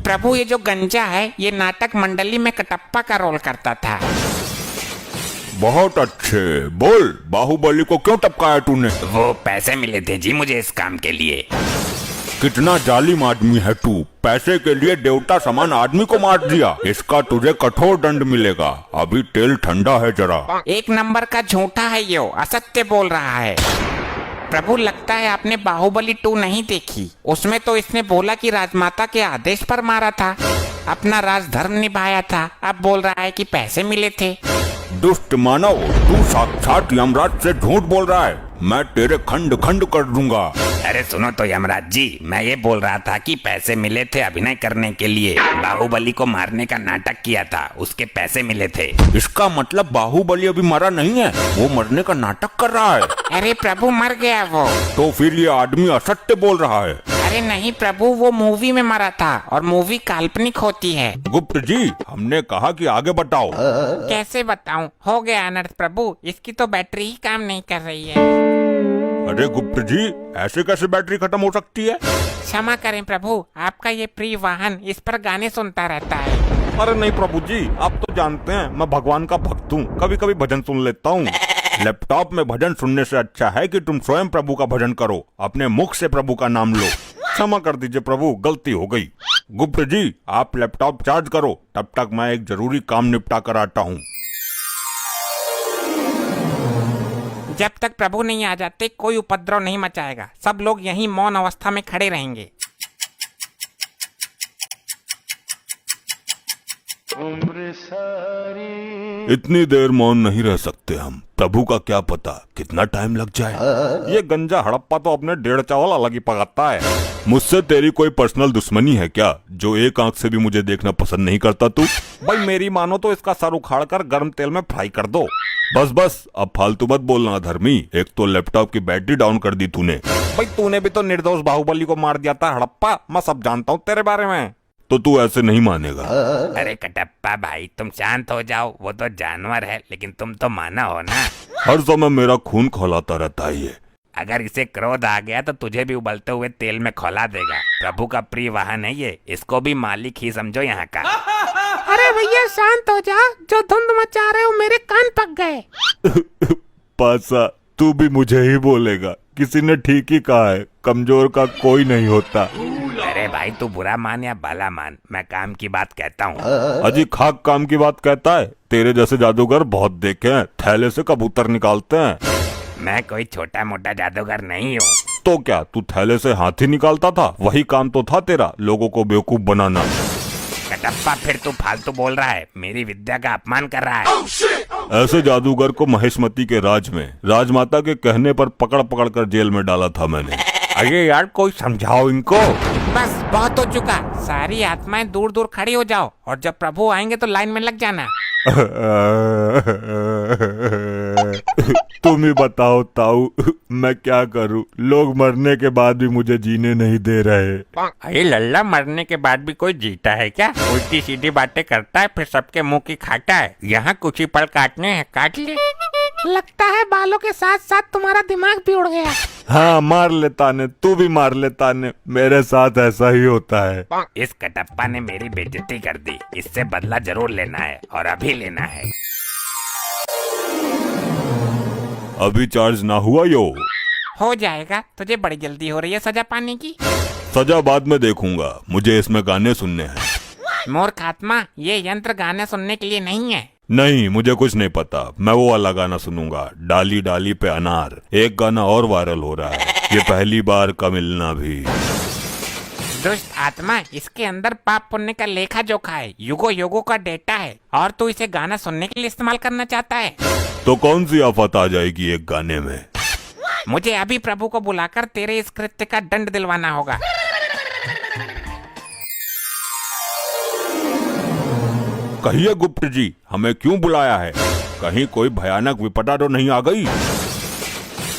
प्रभु ये जो गंजा है ये नाटक मंडली में कटप्पा का रोल करता था। बहुत अच्छे। बोल, बाहुबली को क्यों टपकाया तूने? वो पैसे मिले थे जी मुझे इस काम के लिए। कितना जालिम आदमी है तू, पैसे के लिए देवता समान आदमी को मार दिया। इसका तुझे कठोर दंड मिलेगा। अभी तेल ठंडा है जरा। एक नंबर का झूठा है ये, असत्य बोल रहा है। प्रभु लगता है आपने बाहुबली 2 नहीं देखी। उसमें तो इसने बोला कि राजमाता के आदेश पर मारा था, अपना राजधर्म निभाया था। अब बोल रहा है कि पैसे मिले थे। दुष्ट मानव, तू साक्षात यमराज से झूठ बोल रहा है। मैं तेरे खंड खंड कर दूंगा। अरे सुनो तो यमराज जी, मैं ये बोल रहा था कि पैसे मिले थे अभिनय करने के लिए। बाहुबली को मारने का नाटक किया था, उसके पैसे मिले थे। इसका मतलब बाहुबली अभी मरा नहीं है, वो मरने का नाटक कर रहा है। अरे प्रभु मर गया वो। तो फिर ये आदमी असत्य बोल रहा है। अरे नहीं प्रभु, वो मूवी में मरा था और मूवी काल्पनिक होती है। गुप्त जी, हमने कहा कि आगे बताओ। कैसे बताऊं? हो गया अनर्थ प्रभु, इसकी तो बैटरी ही काम नहीं कर रही है। अरे गुप्त जी, ऐसे कैसे बैटरी खत्म हो सकती है? क्षमा करें प्रभु, आपका ये प्रिय वाहन इस पर गाने सुनता रहता है। अरे नहीं प्रभु जी, आप तो जानते हैं मैं भगवान का भक्त हूँ, कभी कभी भजन सुन लेता हूँ। लैपटॉप में भजन सुनने से अच्छा है कि तुम स्वयं प्रभु का भजन करो, अपने मुख से प्रभु का नाम लो। क्षमा कर दीजिए प्रभु, गलती हो गई। गुप्त जी, आप लैपटॉप चार्ज करो, तब तक मैं एक जरूरी काम निपटा कर आता हूँ। जब तक प्रभु नहीं आ जाते कोई उपद्रव नहीं मचाएगा। सब लोग यहीं मौन अवस्था में खड़े रहेंगे। इतनी देर मौन नहीं रह सकते हम। प्रभु का क्या पता कितना टाइम लग जाए। ये गंजा हड़प्पा तो अपने 1.5 चावल अलग ही पकाता है। मुझसे तेरी कोई पर्सनल दुश्मनी है क्या, जो एक आंख से भी मुझे देखना पसंद नहीं करता तू? भाई मेरी मानो तो इसका सर उखाड़ कर गर्म तेल में फ्राई कर दो। बस बस, अब फालतू मत बोलना धर्मी। एक तो लैपटॉप की बैटरी डाउन कर दी तूने। भाई तूने भी तो निर्दोष बाहुबली को मार दिया था हड़प्पा, मैं सब जानता हूँ तेरे बारे में। तो तू ऐसे नहीं मानेगा। अरे कटप्पा भाई तुम शांत हो जाओ, वो तो जानवर है लेकिन तुम तो माना हो ना। हर समय मेरा खून खौलाता रहता है ये। अगर इसे क्रोध आ गया तो तुझे भी उबलते हुए तेल में खौला देगा। प्रभु का प्रिय वाहन है ये, इसको भी मालिक ही समझो यहाँ का। अरे भैया शांत हो जा, जो धुंध मचा रहे हो मेरे कान पक गए। पासा, तू भी मुझे ही बोलेगा? किसी ने ठीक ही कहा है, कमजोर का कोई नहीं होता। अरे भाई तू बुरा मान या भला मान, मैं काम की बात कहता हूँ। अजी खाक काम की बात कहता है? तेरे जैसे जादूगर बहुत देखे हैं, थैले से कबूतर निकालते हैं। मैं कोई छोटा मोटा जादूगर नहीं हूँ। तो क्या तू थैले से हाथी निकालता था? वही काम तो था तेरा, लोगों को बेवकूफ बनाना। कटप्पा फिर तू फालतू बोल रहा है, मेरी विद्या का अपमान कर रहा है। ऐसे जादूगर को महेशमती के राज में राजमाता के कहने पर पकड़ पकड़ कर जेल में डाला था मैंने। अरे यार कोई समझाओ इनको। बस बहुत हो चुका, सारी आत्माएं दूर दूर खड़ी हो जाओ और जब प्रभु आएंगे तो लाइन में लग जाना। तुम ही बताओ ताऊ, मैं क्या करूं? लोग मरने के बाद भी मुझे जीने नहीं दे रहे। अरे लल्ला, मरने के बाद भी कोई जीता है क्या? उल्टी सीधी बातें करता है फिर सबके मुंह की खाता है। यहाँ कुछ ही पल काटने हैं, काट ले। लगता है बालों के साथ साथ तुम्हारा दिमाग भी उड़ गया। हाँ मार लेता ने, तू भी मार लेता ने, मेरे साथ ऐसा ही होता है। इस कटप्पा ने मेरी बेइज्जती कर दी, इससे बदला जरूर लेना है और अभी लेना है। अभी चार्ज ना हुआ यो? हो जाएगा, तुझे बड़ी जल्दी हो रही है सजा पाने की। सजा बाद में देखूंगा, मुझे इसमें गाने सुनने हैं। मूर्ख आत्मा, ये यंत्र गाने सुनने के लिए नहीं है। नहीं, मुझे कुछ नहीं पता, मैं वो वाला गाना सुनूंगा, डाली डाली पे अनार। एक गाना और वायरल हो रहा है, ये पहली बार का मिलना भी। दुष्ट आत्मा, इसके अंदर पाप पुण्य का लेखा जोखा है, युगो युगो का डेटा है और तू इसे गाना सुनने के लिए इस्तेमाल करना चाहता है। तो कौन सी आफत आ जाएगी एक गाने में? मुझे अभी प्रभु को बुलाकर तेरे इस कृत्य का दंड दिलवाना होगा। कहिए गुप्त जी, हमें क्यों बुलाया है? कहीं कोई भयानक विपदा तो नहीं आ गई?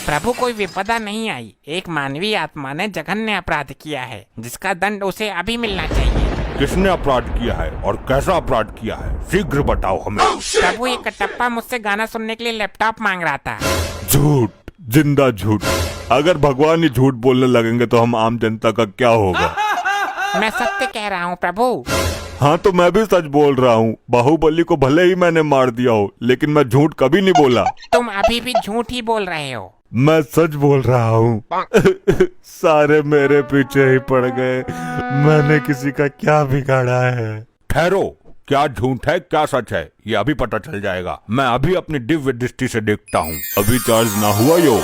प्रभु कोई विपदा नहीं आई, एक मानवीय आत्मा ने जघन्य अपराध किया है जिसका दंड उसे अभी मिलना चाहिए। किसने अपराध किया है और कैसा अपराध किया है? शीघ्र बताओ हमें। प्रभु, ये कटप्पा मुझसे गाना सुनने के लिए लैपटॉप मांग रहा था। झूठ, जिंदा झूठ। अगर भगवान ही झूठ बोलने लगेंगे तो हम आम जनता का क्या होगा? मैं सत्य कह रहा हूँ प्रभु। हाँ तो मैं भी सच बोल रहा हूँ। बाहुबली को भले ही मैंने मार दिया हो, लेकिन मैं झूठ कभी नहीं बोला। तुम अभी भी झूठ ही बोल रहे हो। मैं सच बोल रहा हूँ। सारे मेरे पीछे ही पड़ गए। मैंने किसी का क्या बिगाड़ा है? ठहरो, क्या झूठ है क्या सच है ये अभी पता चल जाएगा। मैं अभी अपनी दिव्य दृष्टि से देखता हूँ। अभी चार्ज ना हुआ यो?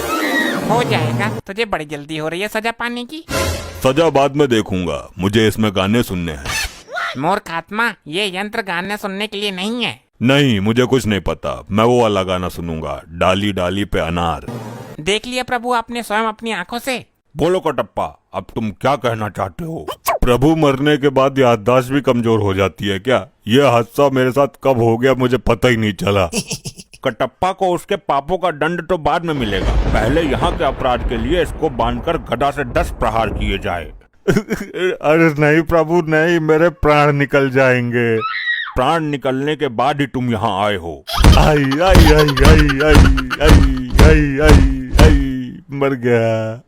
हो जाएगा, तुझे बड़ी जल्दी हो रही है सजा पाने की। सजा बाद में देखूंगा, मुझे इसमें गाने सुनने हैं। मूर्ख आत्मा, ये यंत्र गाने सुनने के लिए नहीं है। नहीं, मुझे कुछ नहीं पता। मैं वो वाला गाना सुनूंगा, डाली डाली पे अनार। देख लिया प्रभु आपने स्वयं अपनी आंखों से। बोलो कटप्पा, अब तुम क्या कहना चाहते हो? प्रभु मरने के बाद याददाश्त भी कमजोर हो जाती है क्या? यह हादसा मेरे साथ कब हो गया मुझे पता ही नहीं चला। कटप्पा को उसके पापों का दंड तो बाद में मिलेगा। पहले यहाँ के अपराध के लिए इसको बांधकर गदा से 10 प्रहार किए जाए। अरे नहीं प्रभु नहीं, मेरे प्राण निकल जाएंगे। प्राण निकलने के बाद ही तुम यहाँ आए हो। आई आई आई आई आई आई आई आई आई मर गया।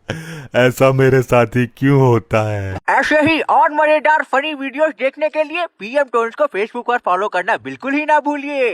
ऐसा मेरे साथ ही क्यों होता है? ऐसे ही और मजेदार फनी वीडियोस देखने के लिए पीएम टोन्स को फेसबुक पर फॉलो करना बिल्कुल ही ना भूलिए।